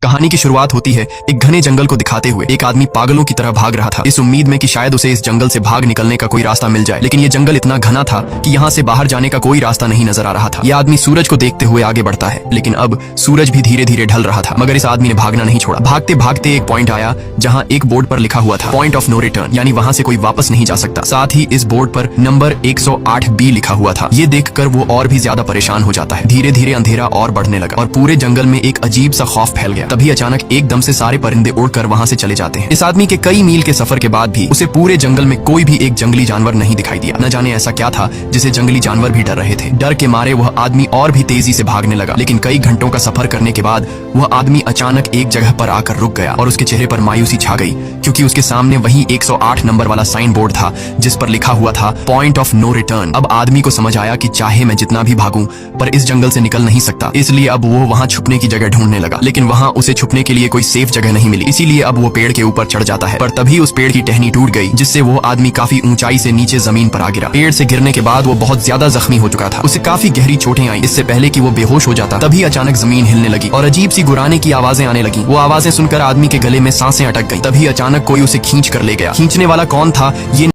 कहानी की शुरुआत होती है एक घने जंगल को दिखाते हुए। एक आदमी पागलों की तरह भाग रहा था, इस उम्मीद में कि शायद उसे इस जंगल से भाग निकलने का कोई रास्ता मिल जाए। लेकिन ये जंगल इतना घना था कि यहाँ से बाहर जाने का कोई रास्ता नहीं नजर आ रहा था। यह आदमी सूरज को देखते हुए आगे बढ़ता है, लेकिन अब सूरज भी धीरे धीरे ढल रहा था। मगर इस आदमी ने भागना नहीं छोड़ा। भागते भागते एक पॉइंट आया जहाँ एक बोर्ड पर लिखा हुआ था पॉइंट ऑफ नो रिटर्न, यानी वहाँ से कोई वापस नहीं जा सकता। साथ ही इस बोर्ड पर नंबर 108B लिखा हुआ था। ये देखकर वो और भी ज्यादा परेशान हो जाता है। धीरे धीरे अंधेरा और बढ़ने लगा और पूरे जंगल में एक अजीब सा खौफ फैल गया। तभी अचानक एकदम से सारे परिंदे उड़कर वहाँ से चले जाते हैं। इस आदमी के कई मील के सफर के बाद भी उसे पूरे जंगल में कोई भी एक जंगली जानवर नहीं दिखाई दिया। न जाने ऐसा क्या था जिसे जंगली जानवर भी डर रहे थे। डर के मारे वह आदमी और भी तेजी से भागने लगा, लेकिन कई घंटों का सफर करने के बाद वह आदमी अचानक एक जगह पर आकर रुक गया और उसके चेहरे पर मायूसी छा गई, क्योंकि उसके सामने वही 108 नंबर वाला साइन बोर्ड था जिस पर लिखा हुआ था पॉइंट ऑफ नो रिटर्न। अब आदमी को समझ आया कि चाहे मैं जितना भी भागूं पर इस जंगल से निकल नहीं सकता। इसलिए अब वो वहाँ छुपने की जगह ढूंढने लगा, लेकिन वहाँ उसे छुपने के लिए कोई सेफ जगह नहीं मिली। इसीलिए अब वो पेड़ के ऊपर चढ़ जाता है, पर तभी उस पेड़ की टहनी टूट गई, जिससे वो आदमी काफी ऊंचाई से नीचे जमीन पर आ गिरा। पेड़ से गिरने के बाद वो बहुत ज्यादा जख्मी हो चुका था। उसे काफी गहरी चोटें आई। इससे पहले कि वो बेहोश हो जाता तभी अचानक जमीन हिलने लगी और अजीब सी गुराने की आवाजें आने लगी। वो आवाजें सुनकर आदमी के गले में सांसें अटक गई। तभी अचानक कोई उसे खींच कर ले गया। खींचने वाला कौन था ये